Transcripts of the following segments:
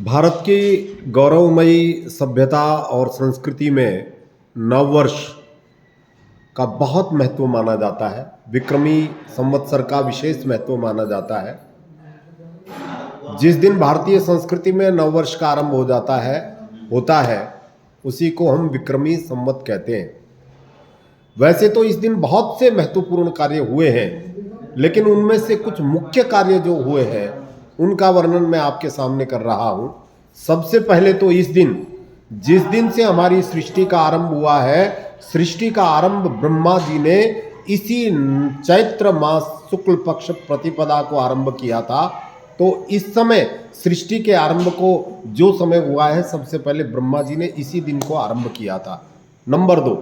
भारत की गौरवमयी सभ्यता और संस्कृति में नववर्ष का बहुत महत्व माना जाता है। विक्रमी संवत्सर का विशेष महत्व माना जाता है। जिस दिन भारतीय संस्कृति में नववर्ष का आरंभ होता है उसी को हम विक्रमी संवत कहते हैं। वैसे तो इस दिन बहुत से महत्वपूर्ण कार्य हुए हैं, लेकिन उनमें से कुछ मुख्य कार्य जो हुए हैं उनका वर्णन मैं आपके सामने कर रहा हूं। सबसे पहले तो इस दिन, जिस दिन से हमारी सृष्टि का आरंभ हुआ है, सृष्टि का आरंभ ब्रह्मा जी ने इसी चैत्र मास शुक्ल पक्ष प्रतिपदा को आरंभ किया था। तो इस समय सृष्टि के आरंभ को जो समय हुआ है, सबसे पहले ब्रह्मा जी ने इसी दिन को आरंभ किया था। नंबर 2,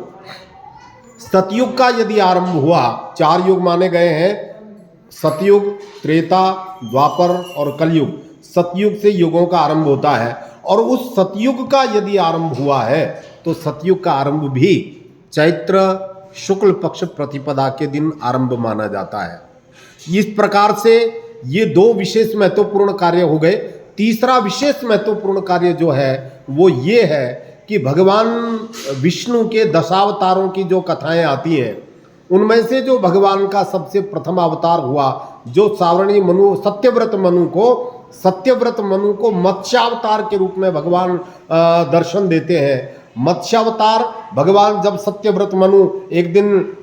सतयुग का यदि आरंभ हुआ, 4 युग माने गए हैं, सतयुग, त्रेता, द्वापर और कलयुग। सतयुग से युगों का आरंभ होता है और उस सतयुग का यदि आरंभ हुआ है तो सतयुग का आरंभ भी चैत्र शुक्ल पक्ष प्रतिपदा के दिन आरंभ माना जाता है। इस प्रकार से ये 2 विशेष महत्वपूर्ण कार्य हो गए। तीसरा विशेष महत्वपूर्ण कार्य जो है वो ये है कि भगवान विष्णु के दशावतारों की जो कथाएं आती हैं, उनमें से जो भगवान का सबसे प्रथम अवतार हुआ, जो सावरणी मनु सत्यव्रत मनु को मत्स्यावतार के रूप में भगवान दर्शन देते हैं। मत्स्यावतार भगवान जब सत्यव्रत मनु एक दिन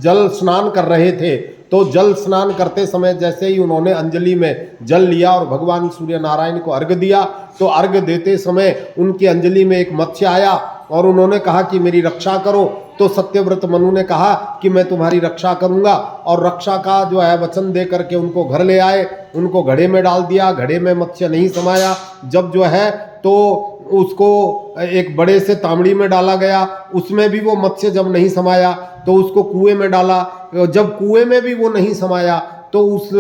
जल स्नान कर रहे थे, तो जल स्नान करते समय जैसे ही उन्होंने अंजलि में जल लिया और भगवान सूर्य नारायण को अर्घ्य दिया, तो अर्घ्य देते समय उनकी अंजलि में एक मत्स्य आया और उन्होंने कहा कि मेरी रक्षा करो। तो सत्यव्रत मनु ने कहा कि मैं तुम्हारी रक्षा करूंगा, और रक्षा का जो है वचन दे करके उनको घर ले आए, उनको घड़े में डाल दिया। घड़े में मत्स्य नहीं समाया। जब जो है तो उसको एक बड़े से तांबड़ी में डाला गया, उसमें भी वो मत्स्य जब नहीं समाया तो उसको कुएं में डाला। जब कुएं में भी वो नहीं समाया तो उस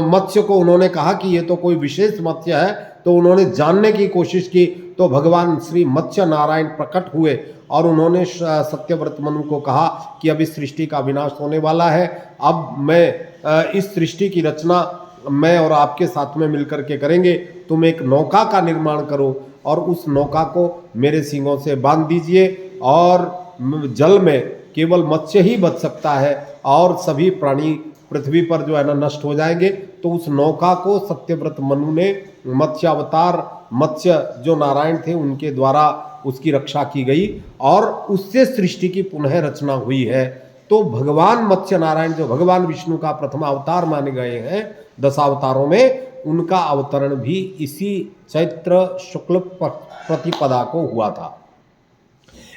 मत्स्य को उन्होंने कहा कि ये तो कोई विशेष मत्स्य है। तो उन्होंने जानने की कोशिश की, तो भगवान श्री मत्स्य नारायण प्रकट हुए और उन्होंने सत्यव्रत मनु को कहा कि अब इस सृष्टि का विनाश होने वाला है। अब मैं इस सृष्टि की रचना मैं और आपके साथ में मिलकर के करेंगे। तुम एक नौका का निर्माण करो और उस नौका को मेरे सींगों से बांध दीजिए, और जल में केवल मत्स्य ही बच सकता है और सभी प्राणी पृथ्वी पर जो है ना नष्ट हो जाएंगे। तो उस नौका को सत्यव्रत मनु ने मत्स्यावतार, मत्स्य जो नारायण थे उनके द्वारा उसकी रक्षा की गई और उससे सृष्टि की पुनः रचना हुई है। तो भगवान मत्स्य नारायण जो भगवान विष्णु का प्रथम अवतार माने गए हैं 10 अवतारों में, उनका अवतरण भी इसी चैत्र शुक्ल प्रतिपदा को हुआ था।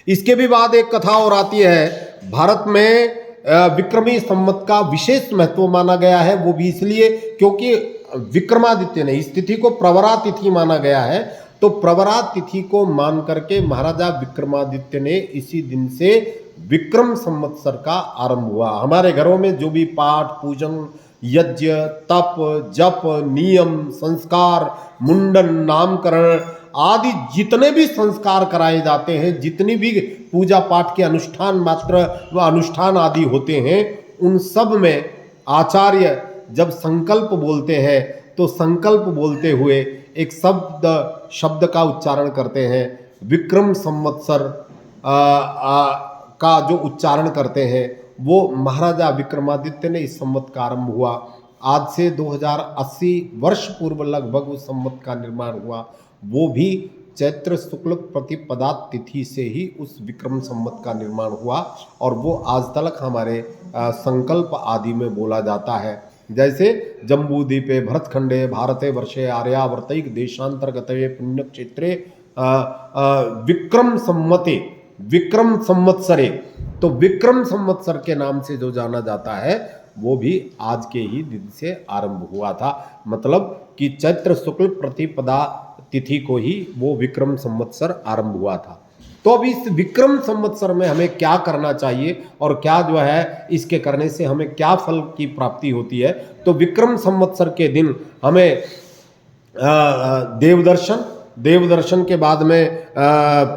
इसके भी बाद एक कथा और आती है। भारत में विक्रमी संवत का विशेष महत्व माना गया है। वो भी इसलिए क्योंकि विक्रमादित्य ने इस तिथि को प्रवरा तिथि माना गया है। तो प्रवरा तिथि को मान करके महाराजा विक्रमादित्य ने इसी दिन से विक्रम संवत्सर का आरंभ हुआ। हमारे घरों में जो भी पाठ पूजन, यज्ञ, तप, जप, नियम, संस्कार, मुंडन, नामकरण आदि जितने भी संस्कार कराए जाते हैं, जितनी भी पूजा पाठ के अनुष्ठान मात्र व अनुष्ठान आदि होते हैं, उन सब में आचार्य जब संकल्प बोलते हैं तो संकल्प बोलते हुए एक शब्द का उच्चारण करते हैं। विक्रम संवत्सर का जो उच्चारण करते हैं वो महाराजा विक्रमादित्य ने इस संवत का आरंभ हुआ। आज से 2080 वर्ष पूर्व लगभग उस संवत का निर्माण हुआ। वो भी चैत्र शुक्ल प्रतिपदा तिथि से ही उस विक्रम संवत का निर्माण हुआ और वो आज तक हमारे संकल्प आदि में बोला जाता है। जैसे जम्बूद्वीपे भरतखंडे भारते वर्षे आर्यावर्तैक देशांतर्गते पुण्यक्षेत्रे विक्रम संवत्सरे, तो विक्रम संवत्सर के नाम से जो जाना जाता है वो भी आज के ही दिन से आरंभ हुआ था। मतलब कि चैत्र शुक्ल प्रतिपदा तिथि को ही वो विक्रम संवत्सर आरंभ हुआ था। तो अब इस विक्रम संवत्सर में हमें क्या करना चाहिए और क्या जो है इसके करने से हमें क्या फल की प्राप्ति होती है। तो विक्रम संवत्सर के दिन हमें देवदर्शन के बाद में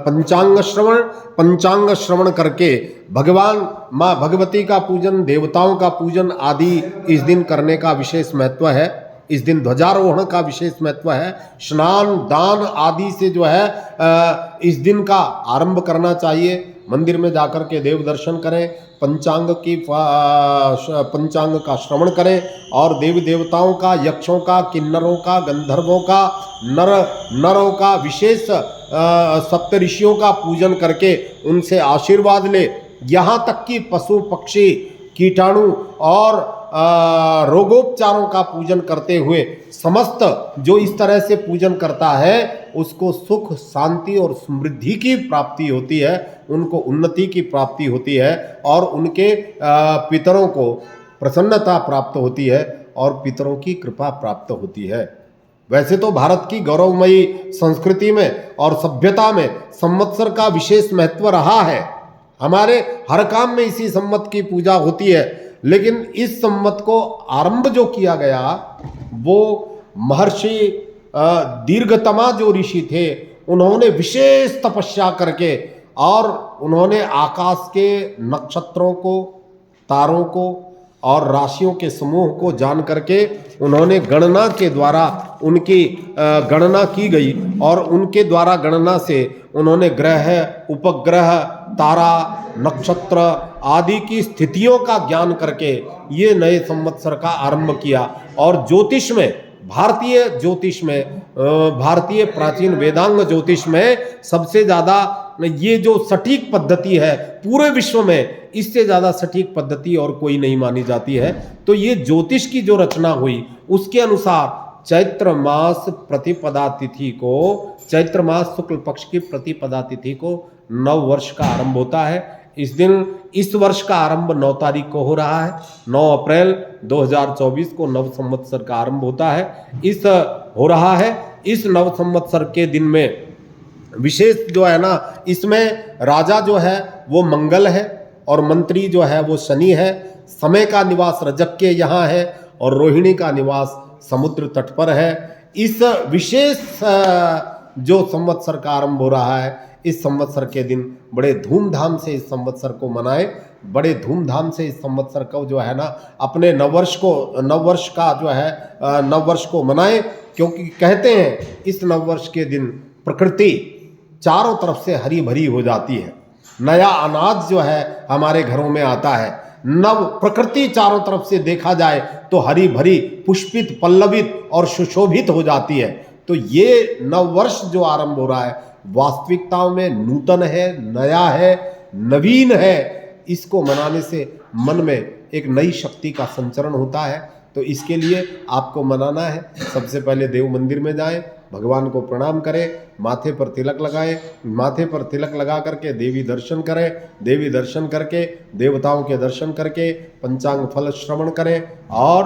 पंचांग श्रवण करके भगवान माँ भगवती का पूजन, देवताओं का पूजन आदि इस दिन करने का विशेष महत्व है। इस दिन ध्वजारोहण का विशेष महत्व है। स्नान दान आदि से जो है इस दिन का आरंभ करना चाहिए। मंदिर में जाकर के देव दर्शन करें, पंचांग का श्रवण करें और देवी देवताओं का, यक्षों का, किन्नरों का, गंधर्वों का, नरों का, विशेष सप्तऋषियों का पूजन करके उनसे आशीर्वाद ले। यहाँ तक कि पशु पक्षी कीटाणु और रोगोपचारों का पूजन करते हुए समस्त जो इस तरह से पूजन करता है उसको सुख शांति और समृद्धि की प्राप्ति होती है, उनको उन्नति की प्राप्ति होती है और उनके पितरों को प्रसन्नता प्राप्त होती है और पितरों की कृपा प्राप्त होती है। वैसे तो भारत की गौरवमयी संस्कृति में और सभ्यता में संवत्सर का विशेष महत्व रहा है। हमारे हर काम में इसी संवत की पूजा होती है, लेकिन इस संवत को आरंभ जो किया गया वो महर्षि दीर्घतमा जो ऋषि थे उन्होंने विशेष तपस्या करके और उन्होंने आकाश के नक्षत्रों को, तारों को और राशियों के समूह को जान करके उन्होंने गणना के द्वारा उनकी गणना की गई और उनके द्वारा गणना से उन्होंने ग्रह, उपग्रह, तारा, नक्षत्र आदि की स्थितियों का ज्ञान करके ये नए संवत्सर का आरंभ किया। और ज्योतिष में, भारतीय प्राचीन वेदांग ज्योतिष में सबसे ज़्यादा ये जो सटीक पद्धति है पूरे विश्व में, इससे ज़्यादा सटीक पद्धति और कोई नहीं मानी जाती है। तो ये ज्योतिष की जो रचना हुई उसके अनुसार चैत्र मास प्रतिपदा तिथि को, चैत्र मास शुक्ल पक्ष की प्रतिपदा तिथि को नव वर्ष का आरंभ होता है। इस दिन इस वर्ष का आरंभ 9 तारीख को हो रहा है। 9 अप्रैल 2024 को नव संवत्सर का आरंभ होता है। इस नव संवत्सर के दिन में विशेष जो है ना, इसमें राजा जो है वो मंगल है और मंत्री जो है वो शनि है। समय का निवास रजक के यहाँ है और रोहिणी का निवास समुद्र तट पर है। इस विशेष जो संवत्सर का आरंभ हो रहा है, इस संवत्सर के दिन बड़े धूमधाम से इस संवत्सर को मनाएं, बड़े धूमधाम से इस संवत्सर को जो है ना अपने नववर्ष को मनाएं, क्योंकि कहते हैं इस नववर्ष के दिन प्रकृति चारों तरफ से हरी भरी हो जाती है। नया अनाज जो है हमारे घरों में आता है। नव प्रकृति चारों तरफ से देखा जाए तो हरी भरी, पुष्पित, पल्लवित और सुशोभित हो जाती है। तो ये नववर्ष जो आरंभ हो रहा है वास्तविकताओं में नूतन है, नया है, नवीन है। इसको मनाने से मन में एक नई शक्ति का संचरण होता है। तो इसके लिए आपको मनाना है, सबसे पहले देव मंदिर में जाएं, भगवान को प्रणाम करें, माथे पर तिलक लगाएं, माथे पर तिलक लगा करके देवी दर्शन करें, देवी दर्शन करके देवताओं के दर्शन करके पंचांग फल श्रवण करें और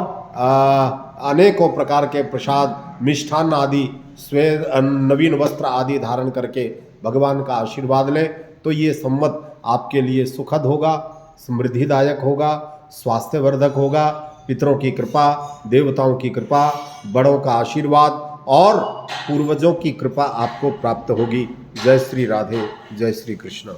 अनेकों प्रकार के प्रसाद, मिष्ठान्न आदि, स्वेद, नवीन वस्त्र आदि धारण करके भगवान का आशीर्वाद लें। तो ये संवत आपके लिए सुखद होगा, समृद्धिदायक होगा, स्वास्थ्यवर्धक होगा। पितरों की कृपा, देवताओं की कृपा, बड़ों का आशीर्वाद और पूर्वजों की कृपा आपको प्राप्त होगी। जय श्री राधे, जय श्री कृष्ण।